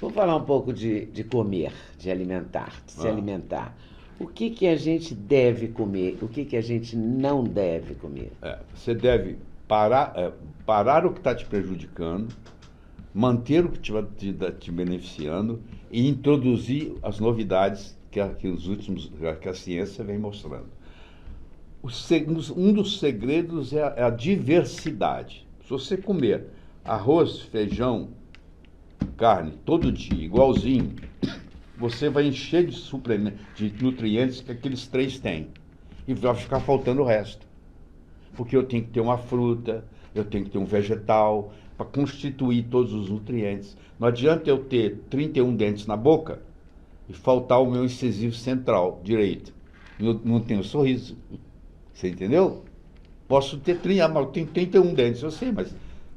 Vamos falar um pouco de comer, de alimentar, de se Ah, alimentar. O que que a gente deve comer? O que que a gente não deve comer? você deve parar o que está te prejudicando, manter o que estiver te beneficiando e introduzir as novidades que a ciência vem mostrando. Um dos segredos é a diversidade. Se você comer arroz, feijão, carne todo dia, igualzinho, você vai encher de suplementos, de nutrientes que aqueles três têm. E vai ficar faltando o resto. Porque eu tenho que ter uma fruta, eu tenho que ter um vegetal, para constituir todos os nutrientes. Não adianta eu ter 31 dentes na boca e faltar o meu incisivo central direito. Eu não tenho sorriso. Você entendeu? Posso ter 30, mas eu tenho 31 dentes, eu sei, mas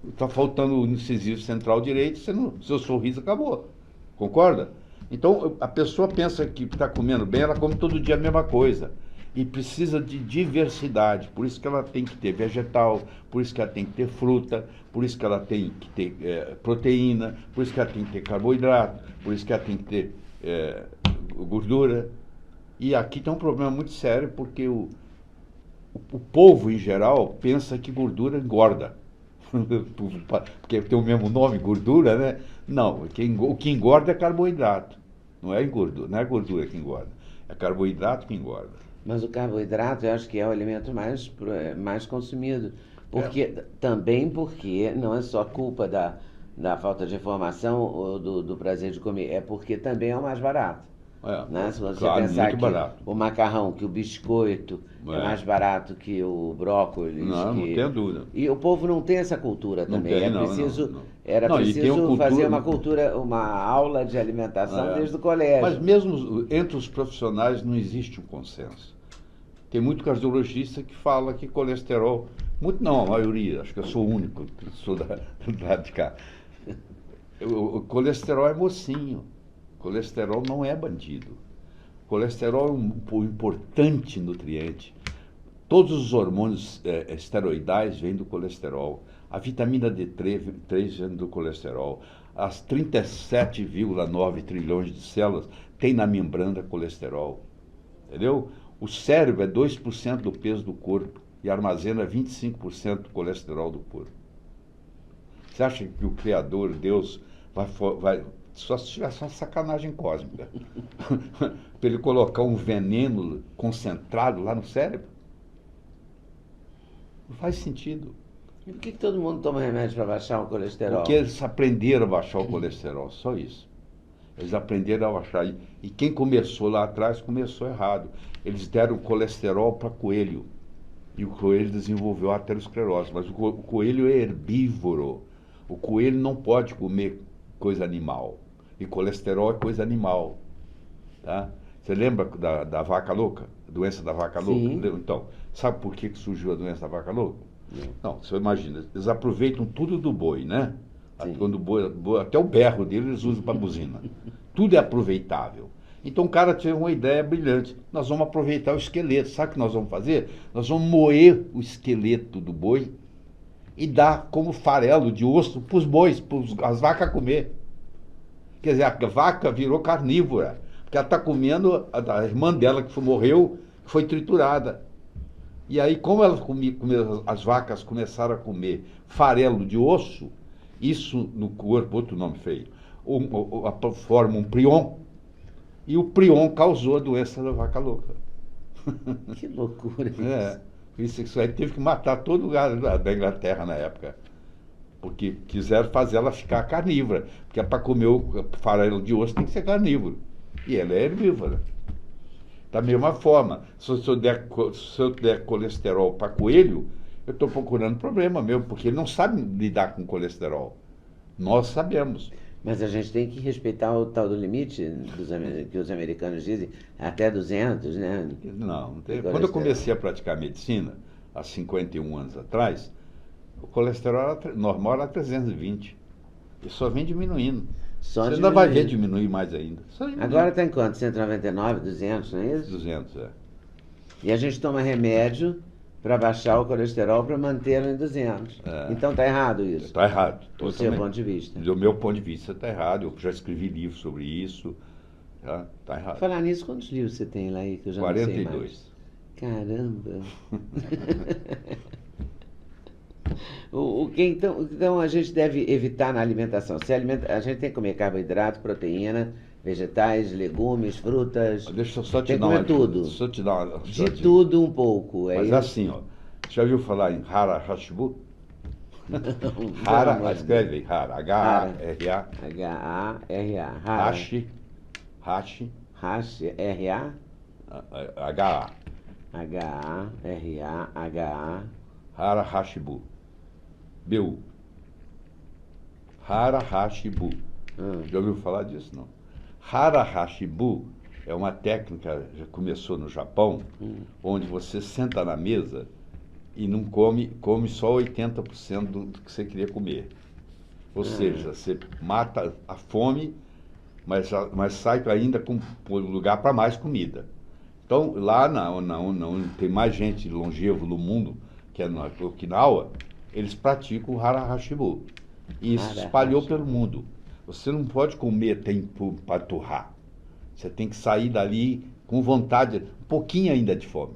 está faltando o incisivo central direito, seu sorriso acabou. Concorda? Então, a pessoa pensa que está comendo bem, ela come todo dia a mesma coisa. E precisa de diversidade. Por isso que ela tem que ter vegetal, por isso que ela tem que ter fruta, por isso que ela tem que ter proteína, por isso que ela tem que ter carboidrato, por isso que ela tem que ter gordura. E aqui tem um problema muito sério, porque o povo, em geral, pensa que gordura engorda. Porque tem o mesmo nome, gordura, né? Não, o que engorda é carboidrato. Não é gordura, não é gordura que engorda. É carboidrato que engorda. Mas o carboidrato eu acho que é o alimento mais consumido. É, Também porque não é só culpa da falta de informação ou do prazer de comer, é porque também é o mais barato. Né? Se você claro, pensar muito que barato. o macarrão, que o biscoito é É. mais barato que o brócolis, Não, não tenho dúvida. e o povo não tem essa cultura Não também. tem, não, não, não. Era Não, e tem uma preciso fazer cultura. uma cultura, uma aula de alimentação É. desde o Mas colégio. mesmo entre os profissionais não existe um consenso. Tem muito cardiologista que fala que colesterol. Muito não, a maioria, acho que eu sou o único que sou do lado de cá. O colesterol é mocinho. Colesterol não é bandido. Colesterol é um importante nutriente. Todos os hormônios esteroidais vêm do colesterol. A vitamina D3 vem do colesterol. As 37,9 trilhões de células têm na membrana colesterol. Entendeu? O cérebro é 2% do peso do corpo e armazena 25% do colesterol do corpo. Você acha que o Criador, Deus, vai só se tivesse uma sacanagem cósmica para ele colocar um veneno concentrado lá no cérebro? Não faz sentido. E por que todo mundo toma remédio para baixar o colesterol? Porque eles aprenderam a baixar o colesterol, só isso. Eles aprenderam a baixar. E quem começou lá atrás começou errado. Eles deram colesterol para coelho. E o coelho desenvolveu aterosclerose. Mas o coelho é herbívoro. O coelho não pode comer coisa animal. E colesterol é coisa animal. Tá? Você lembra da vaca louca? A doença da vaca louca? Sim. Então, sabe por que surgiu a doença da vaca louca? Não, você imagina, eles aproveitam tudo do boi, né? Quando até o berro dele eles usam para buzina. Tudo é aproveitável. Então o cara teve uma ideia brilhante. Nós vamos aproveitar o esqueleto. Sabe o que nós vamos fazer? Nós vamos moer o esqueleto do boi e dar como farelo de osso para os bois, para as vacas comer. Quer dizer, a vaca virou carnívora, porque ela está comendo a irmã dela que morreu, que foi triturada. E aí, como as vacas começaram a comer farelo de osso, isso no corpo, outro nome feio, forma um prion, e o prion causou a doença da vaca louca. Que loucura Isso aí teve que matar todo o gado da Inglaterra na época. Porque quiseram fazer ela ficar carnívora. Porque para comer o farelo de osso tem que ser carnívoro. E ela é herbívora. Da mesma forma, se eu der colesterol para coelho, eu estou procurando problema mesmo, porque ele não sabe lidar com colesterol. Nós sabemos. Mas a gente tem que respeitar o tal do limite que os americanos dizem, até 200, né? Não tem. Quando eu comecei a praticar medicina, há 51 anos atrás, o colesterol normal era 320. E só vem diminuindo. Você ainda vai ver diminuir mais ainda. Agora está em quanto? 199, 200, não é isso? 200, é. E a gente toma remédio para baixar o colesterol para mantê-lo em 200. Então está errado isso? Está errado. Do seu ponto de vista? Do meu ponto de vista está errado. Eu já escrevi livros sobre isso. Está errado. Falar nisso, quantos livros você tem lá aí que eu já 42. não sei mais? Caramba! Então a gente deve evitar na alimentação. A gente tem que comer carboidrato, proteína, vegetais, legumes, frutas. Deixa eu só te tem que dar comer uma... tudo. Deixa eu te dar uma... De tudo um pouco. Mas assim, ó. Já ouviu falar em Hara Hashibu? Hara, escreve aí, Hara. H-A-R-A. H-A-R-A. Hashi. R-A. H-A. H-A-R-A-H-A. Hara Hashibu. B-U. Hara Hashibu. Já ouviu falar disso, não? Hara Hashibu é uma técnica, já começou no Japão, onde você senta na mesa e não come só 80% do que você queria comer. Ou seja, você mata a fome, mas sai ainda com lugar para mais comida. Então, lá não tem mais gente longevo no mundo, que é na Okinawa, eles praticam o Hara Hashibu. E isso se espalhou pelo mundo. Você não pode comer para torrar. Você tem que sair dali com vontade, um pouquinho ainda de fome.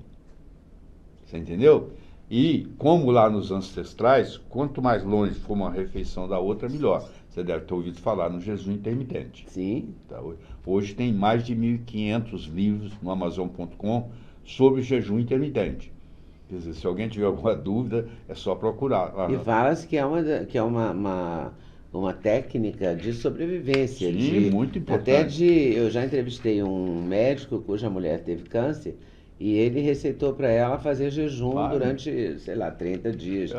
Você entendeu? E como lá nos ancestrais, quanto mais longe for uma refeição da outra, melhor. Você deve ter ouvido falar no jejum intermitente. Sim. Tá? Hoje tem mais de 1.500 livros no Amazon.com sobre jejum intermitente. Quer dizer, se alguém tiver alguma dúvida, é só procurar. E fala-se que é uma técnica de sobrevivência. Sim, muito importante. Eu já entrevistei um médico cuja mulher teve câncer e ele receitou para ela fazer jejum durante, sei lá, 30 dias.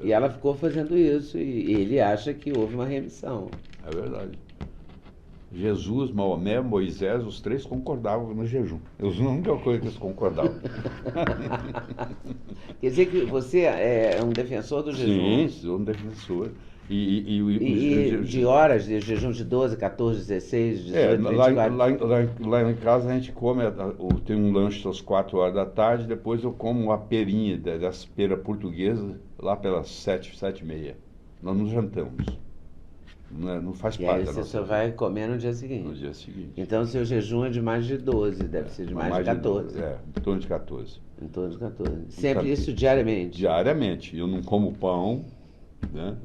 E ela ficou fazendo isso e ele acha que houve uma remissão. É verdade. Jesus, Maomé, Moisés, os três concordavam no jejum. A única coisa que eles concordavam. Quer dizer que você é um defensor do jejum? Sim, sou um defensor. De horas de jejum de 12, 14, 16, 18, 24? Lá em casa a gente come, tem um lanche às 4 horas da tarde, depois eu como uma perinha dessa pera portuguesa lá pelas 7, 7h30. Nós não jantamos. Não faz parte da nossa vida. Você só vai comer no dia seguinte. No dia seguinte. Então o seu jejum é de mais de 12, deve ser de mais de 14. Em torno de 14. Em torno de 14. Sempre isso diariamente? Diariamente. Eu não como pão, né?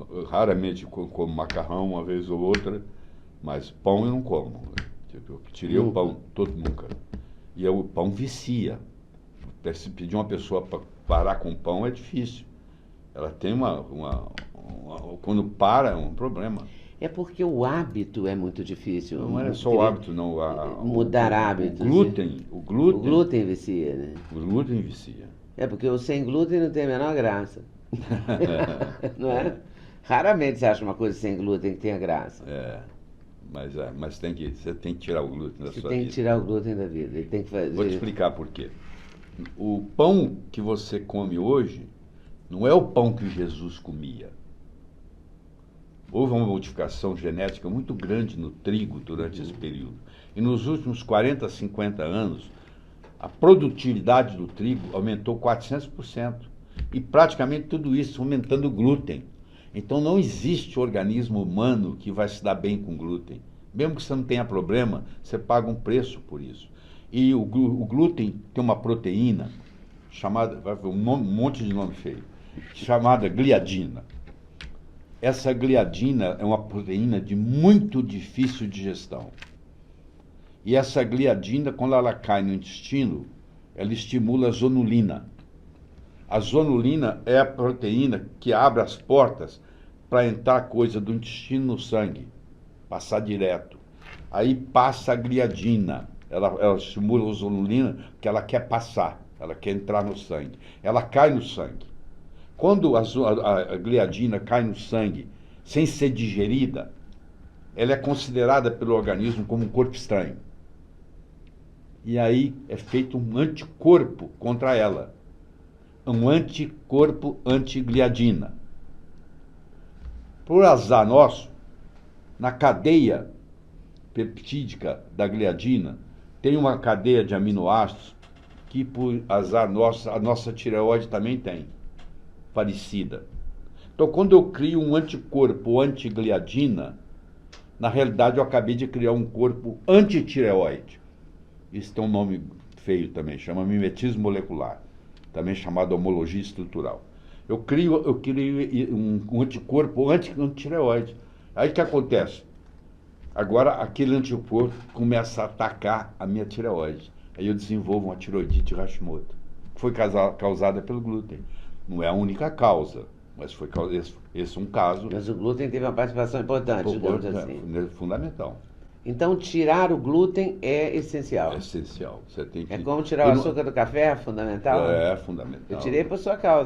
Eu raramente como macarrão uma vez ou outra, mas pão eu não como. Eu tirei o pão, nunca. E o pão vicia. Se pedir uma pessoa para parar com pão é difícil. Ela tem quando para é um problema. É porque o hábito é muito difícil. Não é só o hábito, não. Mudar hábitos. O glúten vicia, né? O glúten vicia. É porque o sem glúten não tem a menor graça. Não é? Raramente você acha uma coisa sem glúten que tenha graça. Mas você tem que tirar o glúten da sua vida. Você tem que tirar o glúten da vida. Tem que fazer... Vou te explicar por quê. O pão que você come hoje não é o pão que Jesus comia. Houve uma modificação genética muito grande no trigo durante esse período. E nos últimos 40, 50 anos, a produtividade do trigo aumentou 400%. E praticamente tudo isso aumentando o glúten. Então não existe organismo humano que vai se dar bem com glúten. Mesmo que você não tenha problema, você paga um preço por isso. E o glúten tem uma proteína chamada, vai ver um monte de nome feio, chamada gliadina. Essa gliadina é uma proteína de muito difícil digestão. E essa gliadina, quando ela cai no intestino, ela estimula a zonulina. A zonulina é a proteína que abre as portas para entrar coisa do intestino no sangue, passar direto. Aí passa a gliadina, ela estimula a zonulina porque ela quer passar, ela quer entrar no sangue. Ela cai no sangue. Quando a gliadina cai no sangue sem ser digerida, ela é considerada pelo organismo como um corpo estranho. E aí é feito um anticorpo contra ela. Um anticorpo antigliadina. Por azar nosso, na cadeia peptídica da gliadina, tem uma cadeia de aminoácidos que por azar nosso, a nossa tireoide também tem, parecida. Então, quando eu crio um anticorpo antigliadina, na realidade eu acabei de criar um corpo antitireoide. Isso tem um nome feio também, chama mimetismo molecular, também chamado homologia estrutural. Eu crio um anticorpo antitireoide. Aí o que acontece? Agora aquele anticorpo começa a atacar a minha tireoide. Aí eu desenvolvo uma tiroidite Hashimoto, que foi causada pelo glúten. Não é a única causa, mas foi esse um caso. Mas o glúten teve uma participação importante, digamos assim. Fundamental. Então, tirar o glúten é essencial. É essencial. Você tem que... É como tirar o açúcar do café, é fundamental? É fundamental. Eu tirei por sua causa.